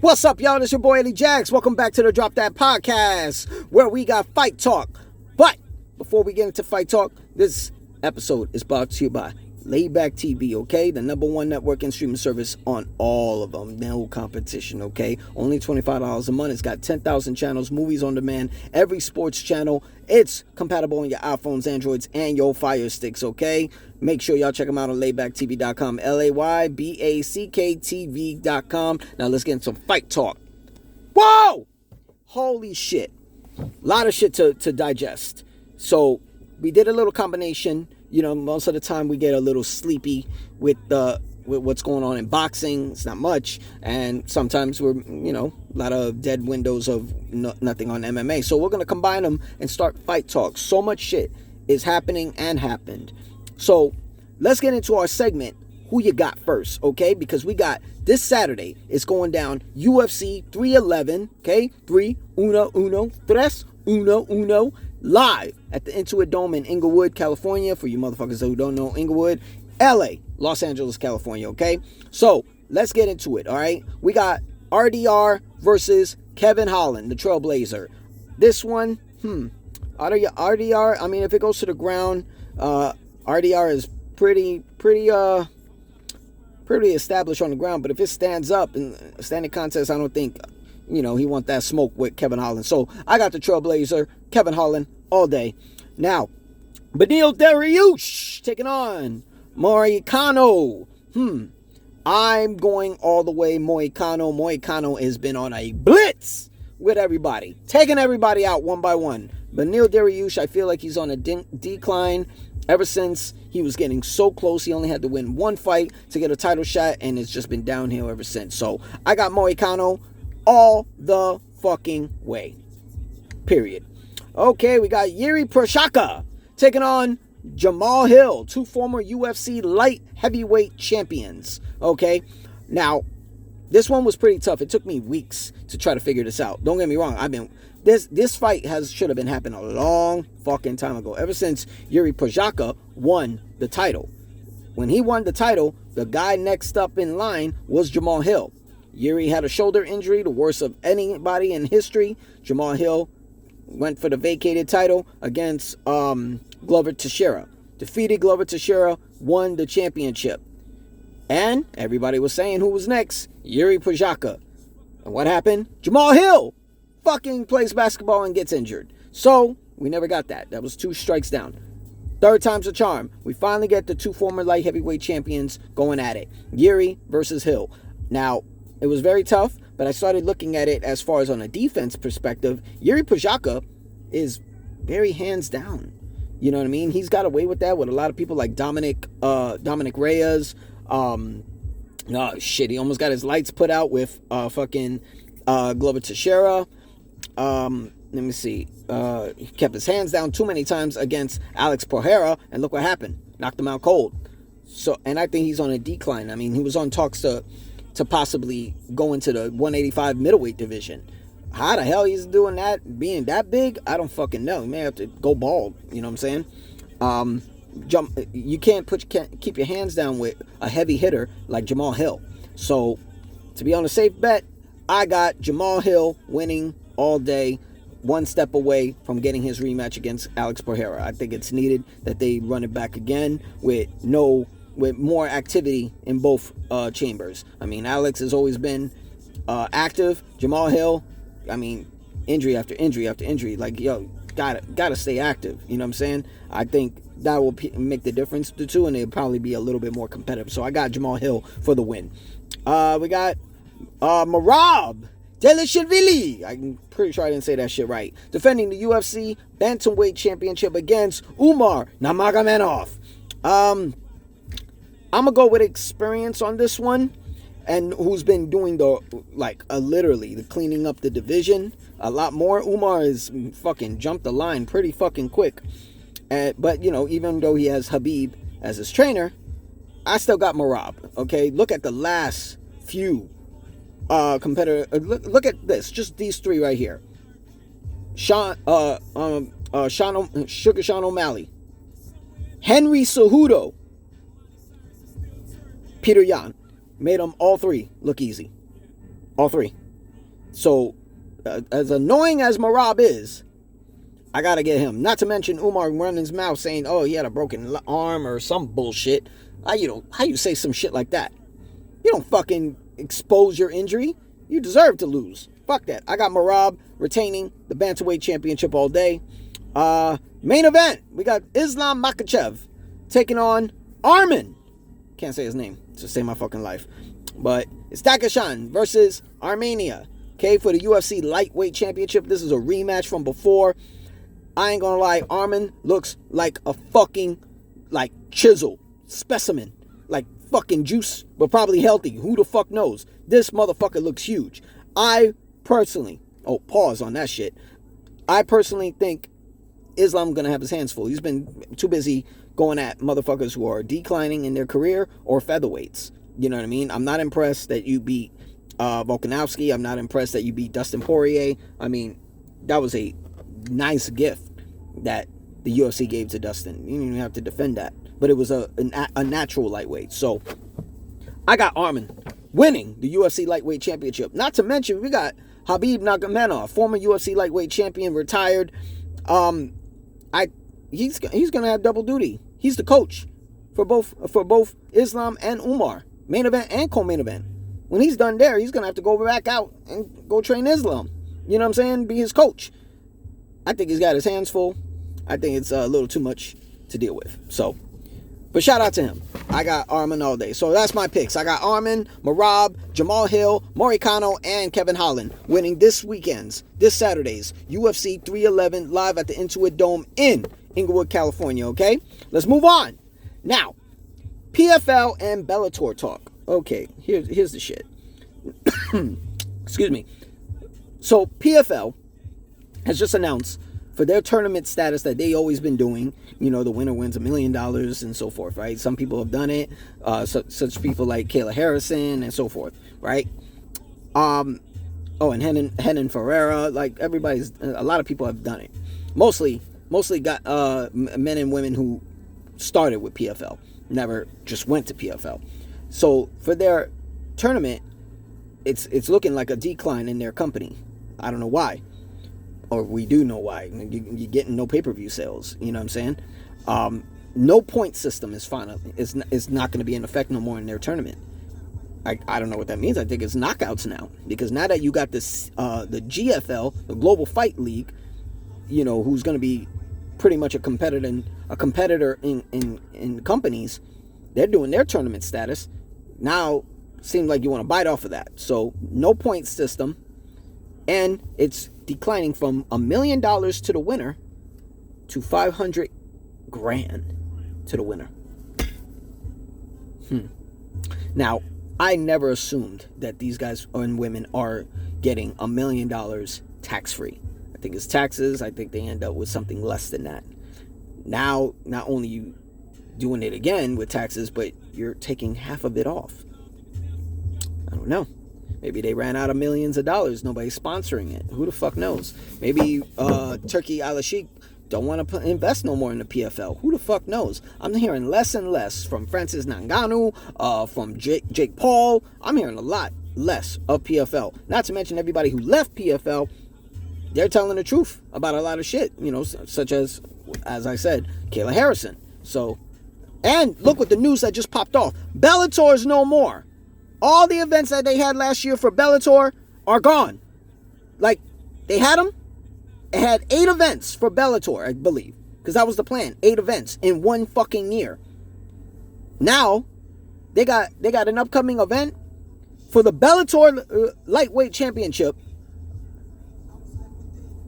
What's up, y'all? This your boy Eddie Jax. Welcome back to the Drop That Podcast, where we got fight talk. But before we get into fight talk, this episode is brought to you by Layback TV, okay? The #1 network and streaming service on all of them. No competition, okay? Only $25 a month. It's got 10,000 channels, movies on demand, every sports channel. It's compatible on your iPhones, Androids, and your Fire Sticks, okay? Make sure y'all check them out on laybacktv.com. LAYBACKTV.com. Now let's get into some fight talk. Whoa! Holy shit. A lot of shit to digest. So we did a little combination. You know, most of the time we get a little sleepy with what's going on in boxing. It's not much. And sometimes we're, a lot of dead windows of nothing on MMA. So we're going to combine them and start fight talk. So much shit is happening and happened. So let's get into our segment, Who You Got First, okay? Because we got this Saturday, it's going down UFC 311, okay? 3, 1, 3, live at the Intuit Dome in Inglewood, California. For you motherfuckers who don't know Inglewood, LA, Los Angeles, California, okay? So let's get into it, all right? We got RDR versus Kevin Holland, the Trailblazer. This one, RDR, I mean, if it goes to the ground, RDR is pretty established on the ground, but if it stands up in a standing contest, I don't think, he want that smoke with Kevin Holland. So I got the Trailblazer, Kevin Holland, all day. Now, Beneil Dariush taking on Moicano. I'm going all the way Moicano. Moicano has been on a blitz with everybody, taking everybody out one by one. Beneil Dariush, I feel like he's on a decline ever since he was getting so close. He only had to win one fight to get a title shot, and it's just been downhill ever since. So I got Moicano all the fucking way. Period. Okay, we got Yuri Prochazka taking on Jamal Hill, two former UFC light heavyweight champions. Okay, now this one was pretty tough. It took me weeks to try to figure this out. Don't get me wrong. This fight should have been happening a long fucking time ago. Ever since Yuri Prochazka won the title. When he won the title, the guy next up in line was Jamal Hill. Yuri had a shoulder injury, the worst of anybody in history. Jamal Hill went for the vacated title against Glover Teixeira. Defeated Glover Teixeira, won the championship. And everybody was saying who was next? Yuri Prochazka. And what happened? Jamal Hill fucking plays basketball and gets injured. So we never got that. That was 2 strikes down. Third time's a charm. We finally get the 2 former light heavyweight champions going at it. Yuri versus Hill. Now, it was very tough, but I started looking at it as far as on a defense perspective. Yuri Prochazka is very hands down. You know what I mean? He's got away with that with a lot of people like Dominic Reyes. He almost got his lights put out with Glover Teixeira. Let me see. He kept his hands down too many times against Alex Pereira, and look what happened. Knocked him out cold. So, and I think he's on a decline. I mean, he was on talks to possibly go into the 185 middleweight division. How the hell he's doing that, being that big? I don't fucking know. He may have to go bald. You know what I'm saying? You can't keep your hands down with a heavy hitter like Jamal Hill. So, to be on a safe bet, I got Jamal Hill winning all day, one step away from getting his rematch against Alex Pereira. I think it's needed that they run it back again with more activity in both chambers. I mean, Alex has always been active. Jamal Hill, I mean, injury after injury after injury. Like, gotta stay active. You know what I'm saying? I think that will make the difference, the two, and they'll probably be a little bit more competitive. So I got Jamal Hill for the win. We got Merab Dvalishvili. I'm pretty sure I didn't say that shit right. Defending the UFC Bantamweight Championship against Umar Nurmagomedov. I'm going to go with experience on this one, and who's been doing literally the cleaning up the division a lot more. Umar is fucking jumped the line pretty fucking quick. But, even though he has Habib as his trainer, I still got Merab, okay? Look at the last few competitor. Look at this, just these 3 right here. Sugar Sean O'Malley, Henry Cejudo, Peter Yan. Made them all 3 look easy. All 3. So, as annoying as Merab is, I gotta get him. Not to mention Umar running his mouth saying, "Oh, he had a broken arm or some bullshit." How you say some shit like that? You don't fucking expose your injury. You deserve to lose. Fuck that. I got Merab retaining the bantamweight championship all day. Main event, we got Islam Makhachev taking on Arman. Can't say his name. Just say my fucking life. But it's Dakashan versus Armenia. Okay, for the UFC lightweight championship. This is a rematch from before. I ain't gonna lie, Arman looks like a fucking, like, chisel specimen. Like fucking juice, but probably healthy. Who the fuck knows? This motherfucker looks huge. I personally, pause on that shit. I personally think Islam gonna have his hands full. He's been too busy going at motherfuckers who are declining in their career or featherweights. You know what I mean? I'm not impressed that you beat Volkanovski. I'm not impressed that you beat Dustin Poirier. I mean, that was a nice gift that the UFC gave to Dustin. You didn't even have to defend that. But it was a natural lightweight. So, I got Arman winning the UFC lightweight championship. Not to mention, we got Khabib Nurmagomedov, former UFC lightweight champion, retired. He's gonna have double duty. He's the coach for both Islam and Umar, main event and co-main event. When he's done there, he's gonna have to go back out and go train Islam. You know what I'm saying? Be his coach. I think he's got his hands full. I think it's a little too much to deal with. So, but shout out to him. I got Arman all day. So that's my picks. I got Arman, Merab, Jamal Hill, Morikano, and Kevin Holland winning this Saturday's UFC 311 live at the Intuit Dome in Inglewood, California. Okay, let's move on. Now, PFL and Bellator talk. Okay, here's the shit. Excuse me. So PFL has just announced for their tournament status that they always been doing. You know, the winner wins $1 million and so forth, right? Some people have done it, such people like Kayla Harrison and so forth, right? And Henan Ferreira, like a lot of people have done it. Mostly got men and women who started with PFL, never just went to PFL. So for their tournament, it's looking like a decline in their company. I don't know why. Or we do know why. You're getting no pay-per-view sales. You know what I'm saying? No point system is not going to be in effect no more in their tournament. I don't know what that means. I think it's knockouts now, because now that you got this the GFL, the Global Fight League, you know, who's going to be pretty much a competitor in companies, they're doing their tournament status. Now seems like you want to bite off of that. So no point system, and it's declining from $1 million to the winner to $500,000 to the winner. Now, I never assumed that these guys and women are getting $1 million tax-free. I think it's taxes. I think they end up with something less than that. Now, not only you doing it again with taxes, but you're taking half of it off. I don't know. Maybe they ran out of millions of dollars. Nobody's sponsoring it. Who the fuck knows? Maybe Turki Al-Sheikh don't want to invest no more in the PFL. Who the fuck knows? I'm hearing less and less from Francis Ngannou, from Jake Paul. I'm hearing a lot less of PFL. Not to mention everybody who left PFL, they're telling the truth about a lot of shit. You know, such as I said, Kayla Harrison. So, and look what the news that just popped off. Bellator is no more. All the events that they had last year for Bellator are gone. Like, they had them. It had 8 events for Bellator, I believe. Because that was the plan. 8 events in one fucking year. Now, they got an upcoming event for the Bellator Lightweight Championship.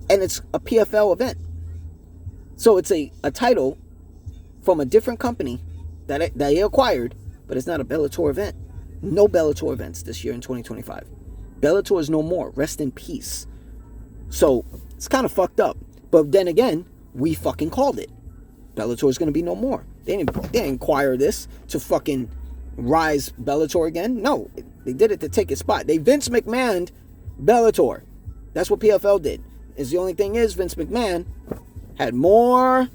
And it's a PFL event. So it's a title from a different company that they acquired. But it's not a Bellator event. No Bellator events this year in 2025. Bellator is no more. Rest in peace. So, it's kind of fucked up. But then again, we fucking called it. Bellator is going to be no more. They didn't acquire this to fucking rise Bellator again. No, they did it to take its spot. They Vince McMahoned Bellator. That's what PFL did. Is the only thing is Vince McMahon had more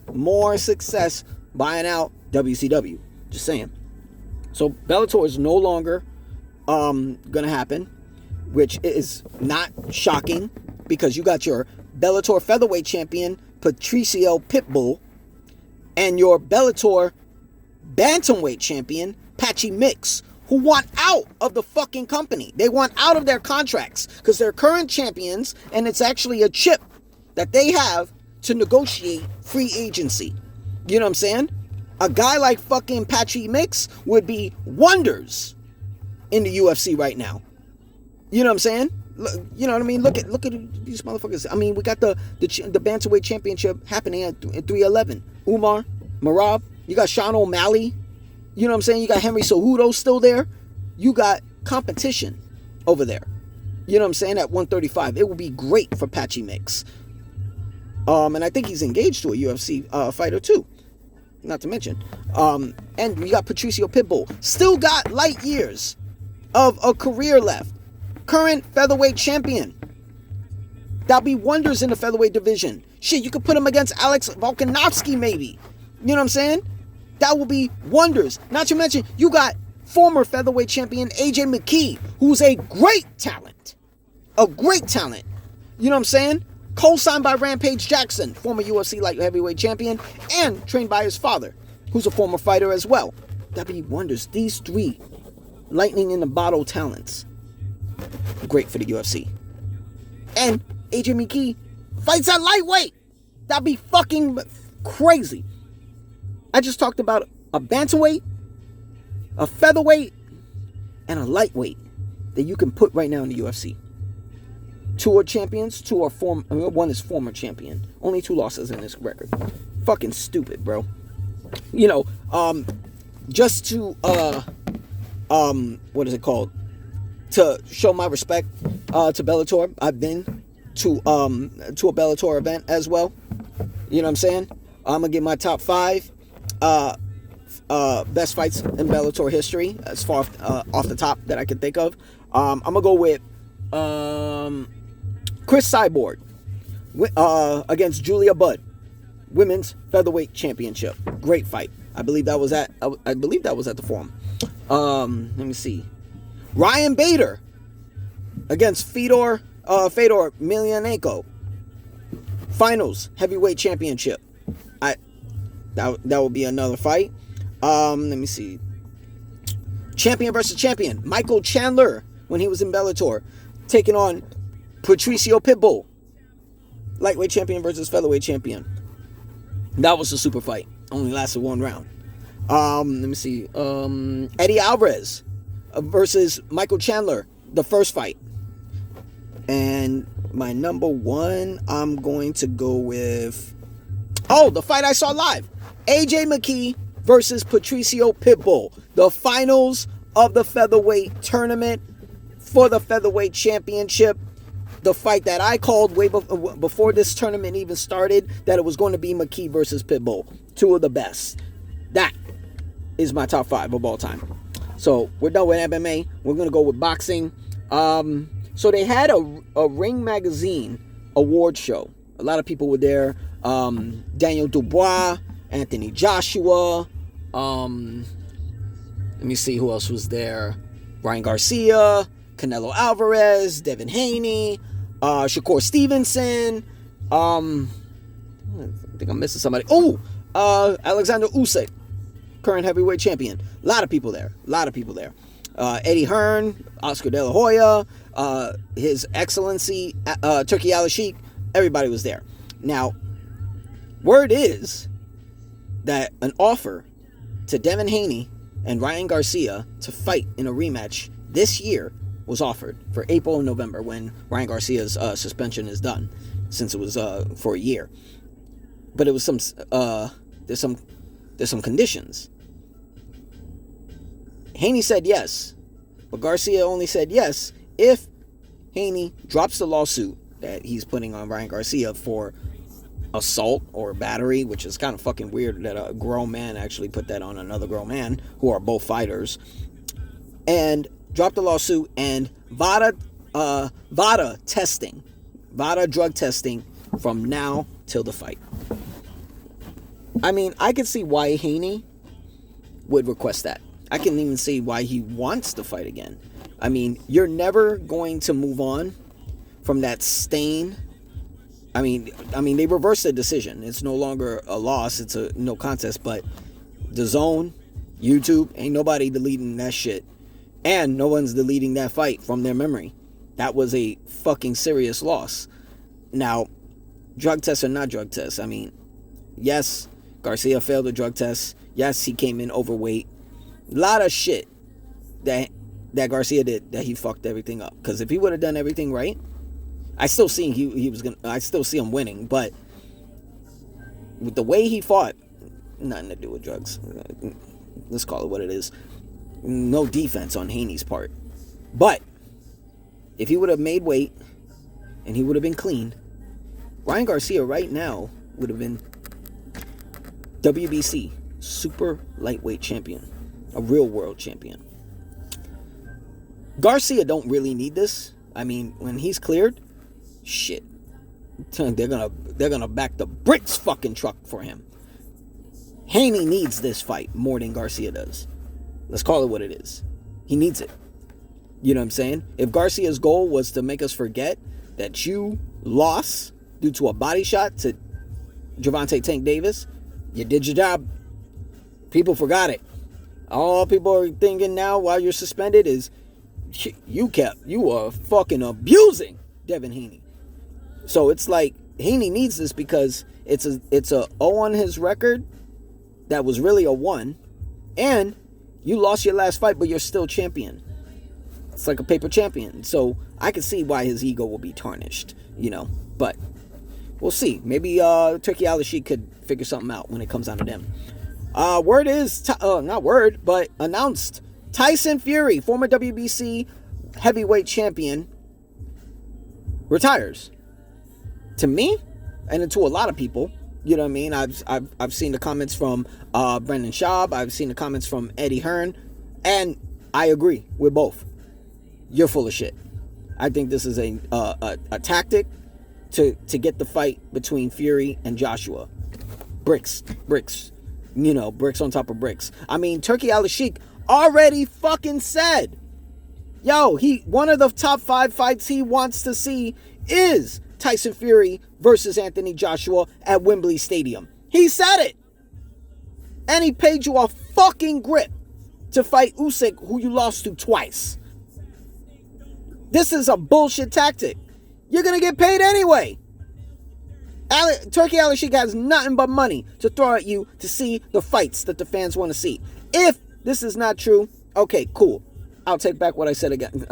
success buying out WCW. Just saying. So Bellator is no longer gonna happen. which is not shocking because you got your Bellator featherweight champion Patricio Pitbull and your Bellator bantamweight champion Patchy Mix, who want out of the fucking company. They want out of their contracts because they're current champions, and it's actually a chip that they have to negotiate free agency. You know what I'm saying? A guy like fucking Patchy Mix would be wonders in the UFC right now. You know what I'm saying? You know what I mean? Look at these motherfuckers. I mean, we got the bantamweight championship happening at 311. Umar, Marab, you got Sean O'Malley. You know what I'm saying? You got Henry Cejudo still there. You got competition over there. You know what I'm saying? At 135. It will be great for Patchy Mix. And I think he's engaged to a UFC fighter too. Not to mention. And we got Patricio Pitbull. Still got light years of a career left. Current featherweight champion. That'll be wonders in the featherweight division. Shit, you could put him against Alex Volkanovski maybe. You know what I'm saying? That will be wonders. Not to mention, you got former featherweight champion AJ McKee, who's a great talent. A great talent. You know what I'm saying? Co-signed by Rampage Jackson, former UFC light heavyweight champion, and trained by his father, who's a former fighter as well. That'd be wonders. These three lightning in the bottle talents. Great for the UFC. And AJ McKee fights at lightweight. That'd be fucking crazy. I just talked about a bantamweight, a featherweight, and a lightweight that you can put right now in the UFC. Two are champions, one is former champion. Only 2 losses in this record. Fucking stupid, bro. You know, just to what is it called? To show my respect to Bellator, I've been to a Bellator event as well. You know what I'm saying? I'm gonna give my top 5 best fights in Bellator history as far off the top that I can think of. I'm gonna go with Chris Cyborg against Julia Budd, women's featherweight championship. Great fight. I believe that was at the Forum. Let me see. Ryan Bader against Fedor Emelianenko. Finals heavyweight championship. That would be another fight. Let me see. Champion versus champion. Michael Chandler when he was in Bellator, taking on Patricio Pitbull. Lightweight champion versus featherweight champion. That was a super fight. Only lasted 1 round. Let me see. Eddie Alvarez versus Michael Chandler, the first fight. And my number 1, I'm going to go with the fight I saw live. AJ McKee versus Patricio Pitbull. The finals of the featherweight tournament for the featherweight championship. The fight that I called way before this tournament even started, that it was going to be McKee versus Pitbull. 2 of the best. That is my top 5 of all time. So we're done with MMA. We're going to go with boxing. So they had a Ring Magazine award show. A lot of people were there. Daniel Dubois, Anthony Joshua. Let me see who else was there. Ryan Garcia, Canelo Alvarez, Devin Haney, Shakur Stevenson. I think I'm missing somebody. Alexander Usyk, current heavyweight champion. A lot of people there. Eddie Hearn, Oscar De La Hoya, His Excellency Turki Al-Sheikh. Everybody was there. Now, word is that an offer to Devin Haney and Ryan Garcia to fight in a rematch this year was offered for April and November, when Ryan Garcia's suspension is done, since it was for a year. But it was there's some conditions. Haney said yes, but Garcia only said yes if Haney drops the lawsuit that he's putting on Ryan Garcia for assault or battery, which is kind of fucking weird that a grown man actually put that on another grown man, who are both fighters, and drop the lawsuit, and VADA drug testing from now till the fight. I mean, I can see why Haney would request that. I can even see why he wants to fight again. I mean, you're never going to move on from that stain. I mean, they reversed the decision. It's no longer a loss. It's a no contest. But the Zone, YouTube, ain't nobody deleting that shit. And no one's deleting that fight from their memory. That was a fucking serious loss. Now, drug tests or not drug tests. I mean, yes, Garcia failed the drug test. Yes, he came in overweight. A lot of shit that Garcia did that he fucked everything up. Because if he would have done everything right, I still see I still see him winning. But with the way he fought, nothing to do with drugs. Let's call it what it is. No defense on Haney's part. But if he would have made weight and he would have been clean, Ryan Garcia right now would have been WBC super lightweight champion, a real world champion. Garcia don't really need this. I mean, when he's cleared, shit, they're gonna back the bricks fucking truck for him. Haney needs this fight more than Garcia does. Let's call it what it is. He needs it. You know what I'm saying? If Garcia's goal was to make us forget that you lost due to a body shot to Gervonta Tank Davis, you did your job. People forgot it. All people are thinking now while you're suspended is you are fucking abusing Devin Haney. So it's like Haney needs this because it's a 0 on his record that was really a 1, and you lost your last fight, but you're still champion. It's like a paper champion. So I can see why his ego will be tarnished, but we'll see. Maybe Turki Al-Sheikh could figure something out when it comes down to them. Word is, not word, but announced. Tyson Fury, former WBC heavyweight champion, retires. To me, and to a lot of people, you know what I mean? I've seen the comments from Brendan Schaub. I've seen the comments from Eddie Hearn, and I agree with both. You're full of shit. I think this is a tactic to get the fight between Fury and Joshua. Bricks, bricks on top of bricks. I mean, Turki Al-Sheikh already fucking said, one of the top 5 fights he wants to see is Tyson Fury versus Anthony Joshua at Wembley Stadium. He said it. And he paid you a fucking grip to fight Usyk, who you lost to twice. This is a bullshit tactic. You're going to get paid anyway. Turki Al-Sheikh has nothing but money to throw at you to see the fights that the fans want to see. If this is not true, okay, cool. I'll take back what I said again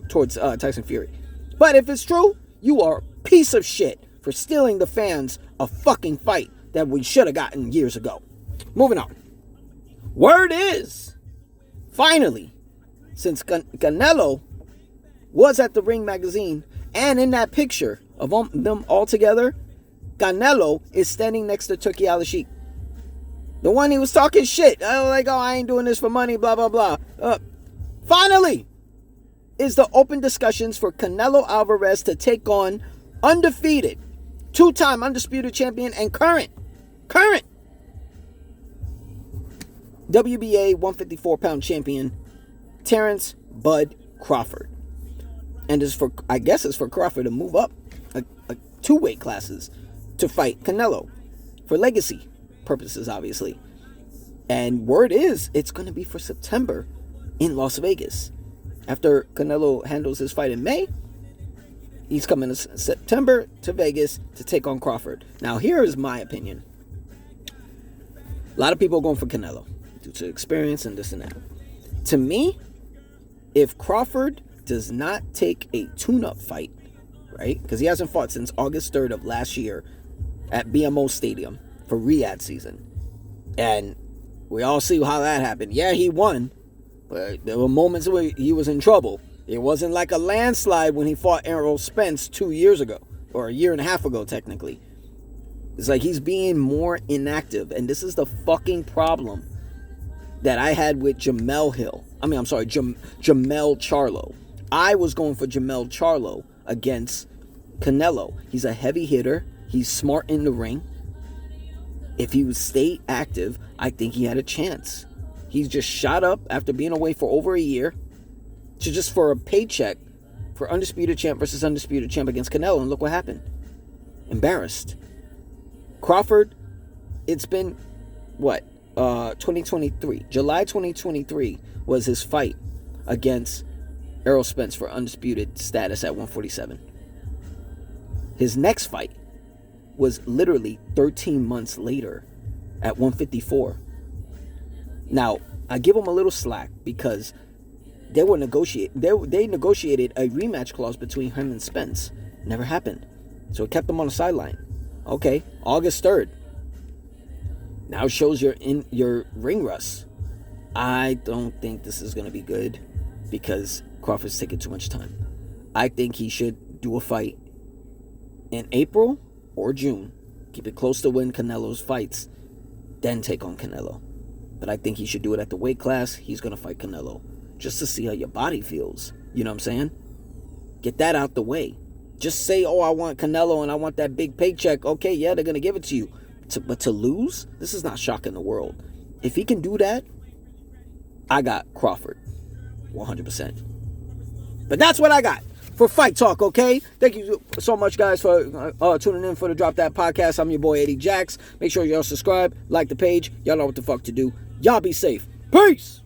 towards Tyson Fury. But if it's true, you are a piece of shit for stealing the fans a fucking fight that we should have gotten years ago. Moving on. Word is, finally, since Canelo was at the Ring magazine, and in that picture of them all together, Canelo is standing next to Turki Al-Sheikh. The one he was talking shit. I ain't doing this for money, blah, blah, blah. Finally, is the open discussions for Canelo Alvarez to take on undefeated, 2-time undisputed champion and current WBA 154-pound champion Terrence Bud Crawford. And I guess it's for Crawford to move up 2 weight classes to fight Canelo for legacy purposes, obviously. And word is it's going to be for September in Las Vegas. After Canelo handles his fight in May, he's coming in September to Vegas to take on Crawford. Now, here is my opinion. A lot of people are going for Canelo due to experience and this and that. To me, if Crawford does not take a tune-up fight, right? Because he hasn't fought since August 3rd of last year at BMO Stadium for Riyadh season. And we all see how that happened. Yeah, he won, but there were moments where he was in trouble. It wasn't like a landslide when he fought Errol Spence 2 years ago, or a year and a half ago, technically. It's like he's being more inactive, and this is the fucking problem that I had with Jamel Charlo. I was going for Jamel Charlo against Canelo. He's a heavy hitter. He's smart in the ring. If he would stay active, I think he had a chance. He's just shot up after being away for over a year. just for a paycheck for Undisputed Champ versus Undisputed Champ against Canelo, and look what happened. Embarrassed. Crawford, it's been, 2023. July 2023 was his fight against Errol Spence for undisputed status at 147. His next fight was literally 13 months later at 154. Now, I give him a little slack because they negotiated a rematch clause between him and Spence. Never happened. So it kept him on the sideline. Okay, August 3rd. Now shows you're in your ring rust. I don't think this is going to be good because Crawford's taking too much time. I think he should do a fight in April or June. Keep it close to when Canelo's fights. Then take on Canelo. But I think he should do it at the weight class he's going to fight Canelo. Just to see how your body feels. You know what I'm saying? Get that out the way. Just say, oh, I want Canelo and I want that big paycheck. Okay, yeah, they're going to give it to you. But to lose, this is not shocking the world. If he can do that, I got Crawford. 100%. But that's what I got for Fight Talk, okay? Thank you so much, guys, for tuning in for the Drop That Podcast. I'm your boy, Eddie Jax. Make sure y'all subscribe, like the page. Y'all know what the fuck to do. Y'all be safe. Peace!